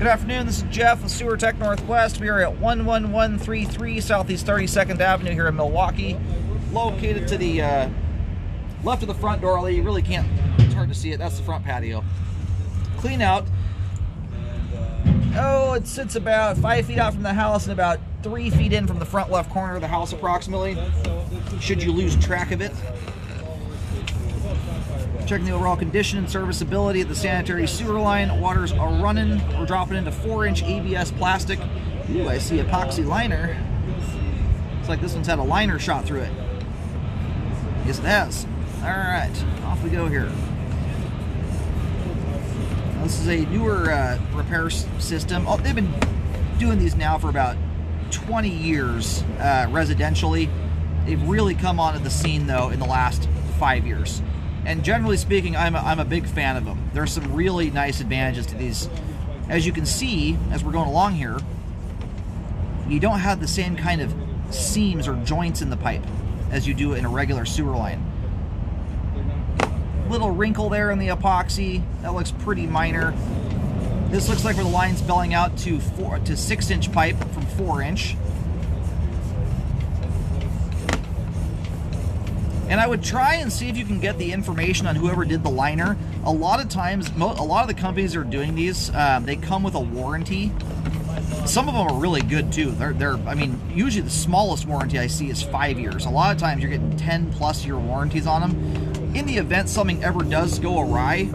Good afternoon, this is Jeff with Sewer Tech Northwest. We are at 11133 Southeast 32nd Avenue here in Milwaukee. Located to the left of the front door, although you really can't, it's hard to see it, that's the front patio. Clean out. Oh, it sits about 5 feet out from the house and about 3 feet in from the front left corner of the house approximately, should you lose track of it. Checking the overall condition and serviceability of the sanitary sewer line. Waters are running. We're dropping into 4-inch ABS plastic. Ooh, I see epoxy liner. Looks like this one's had a liner shot through it. Yes, it has. All right, off we go here. Now, this is a newer repair system. Oh, they've been doing these now for about 20 years residentially. They've really come onto the scene, though, in the last 5 years. And generally speaking, I'm a big fan of them. There's some really nice advantages to these. As you can see, as we're going along here, you don't have the same kind of seams or joints in the pipe as you do in a regular sewer line. Little wrinkle there in the epoxy. That looks pretty minor. This looks like where the line's belling out to 6-inch pipe from 4-inch. And I would try and see if you can get the information on whoever did the liner. A lot of times, a lot of the companies that are doing these, they come with a warranty. Some of them are really good too. I mean, usually the smallest warranty I see is 5 years. A lot of times you're getting 10+ year warranties on them. In the event something ever does go awry,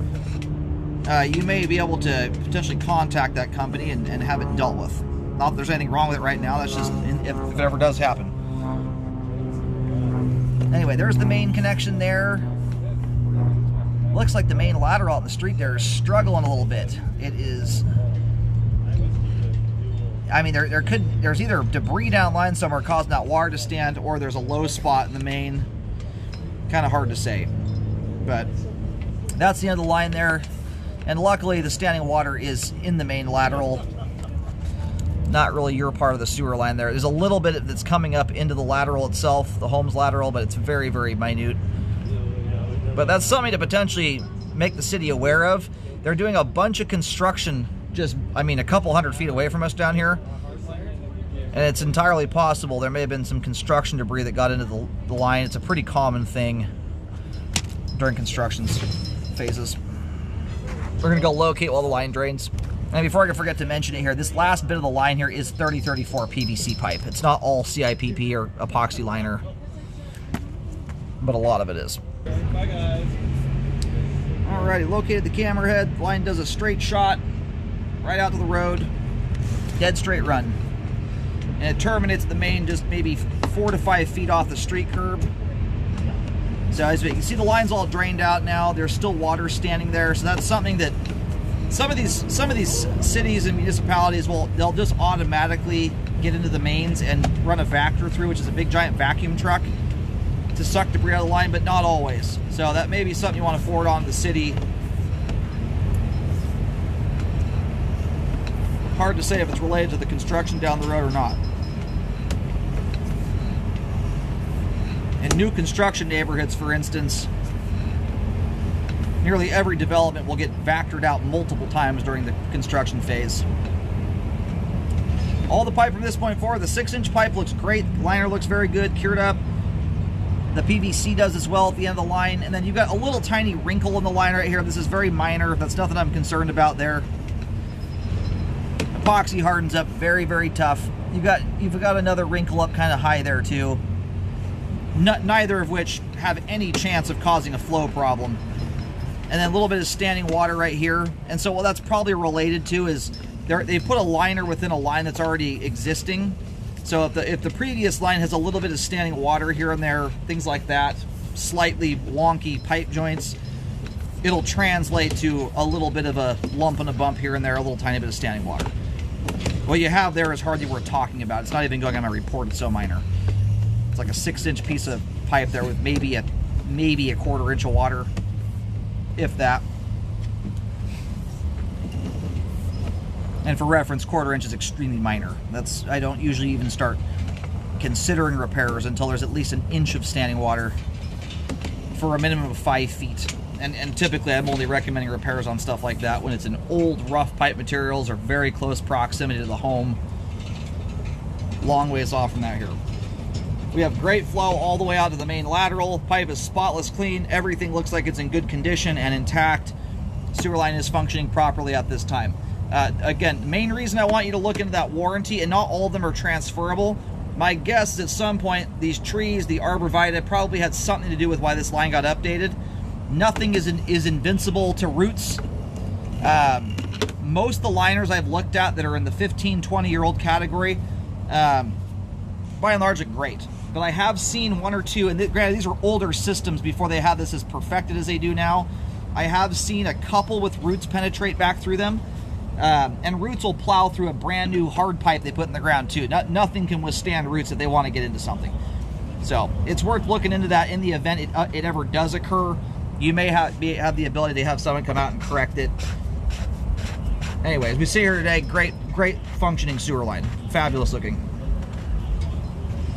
you may be able to potentially contact that company and have it dealt with. Not that there's anything wrong with it right now. That's just if it ever does happen. Anyway, there's the main connection there. Looks like the main lateral out in the street there is struggling a little bit. It is, I mean, there's either debris down line somewhere causing that water to stand, or there's a low spot in the main. Kind of hard to say. But that's the end of the line there. And luckily the standing water is in the main lateral. Not really your part of the sewer line there. There's a little bit that's coming up into the lateral itself, the Holmes lateral, but it's very, very minute. But that's something to potentially make the city aware of. They're doing a bunch of construction just, I mean, a couple 100 feet away from us down here. And it's entirely possible there may have been some construction debris that got into the line. It's a pretty common thing during construction phases. We're going to go locate while the line drains. And before I can forget to mention it here, this last bit of the line here is 3034 PVC pipe. It's not all CIPP or epoxy liner, but a lot of it is. Bye, guys. Alrighty, located the camera head. The line does a straight shot right out to the road. Dead straight run. And it terminates the main just maybe 4 to 5 feet off the street curb. So as you can see, the line's all drained out now. There's still water standing there. So that's something that some of these cities and municipalities they'll just automatically get into the mains and run a vector through, which is a big giant vacuum truck to suck debris out of the line, but not always. So that may be something you want to forward on to the city. Hard to say if it's related to the construction down the road or not. In new construction neighborhoods, for instance, nearly every development will get vectored out multiple times during the construction phase. All the pipe from this point forward, the 6-inch pipe looks great. The liner looks very good, cured up. The PVC does as well at the end of the line. And then you've got a little tiny wrinkle in the line right here. This is very minor. That's nothing I'm concerned about there. Epoxy hardens up very, very tough. You've got another wrinkle up kind of high there too. Neither of which have any chance of causing a flow problem. And then a little bit of standing water right here. And so what that's probably related to is they put a liner within a line that's already existing. So if the previous line has a little bit of standing water here and there, things like that, slightly wonky pipe joints, it'll translate to a little bit of a lump and a bump here and there, a little tiny bit of standing water. What you have there is hardly worth talking about. It's not even going on my report. It's so minor. It's like a 6-inch piece of pipe there with maybe a 1/4 inch of water, if that. And for reference, 1/4 inch is extremely minor. I don't usually even start considering repairs until there's at least 1 inch of standing water for a minimum of 5 feet. and typically I'm only recommending repairs on stuff like that when it's an old rough pipe materials or very close proximity to the home. Long ways off from that here. We have great flow all the way out to the main lateral. Pipe is spotless clean. Everything looks like it's in good condition and intact. Sewer line is functioning properly at this time. Again, the main reason I want you to look into that warranty, and not all of them are transferable. My guess is at some point these trees, the arborvitae, probably had something to do with why this line got updated. Nothing is invincible to roots. Most of the liners I've looked at that are in the 15, 20-year-old category, by and large, are great. But I have seen one or two, and granted, these were older systems before they had this as perfected as they do now. I have seen a couple with roots penetrate back through them. And roots will plow through a brand new hard pipe they put in the ground too. Nothing can withstand roots if they want to get into something. So it's worth looking into that in the event it ever does occur. You may have the ability to have someone come out and correct it. Anyways, we see here today, great functioning sewer line. Fabulous looking.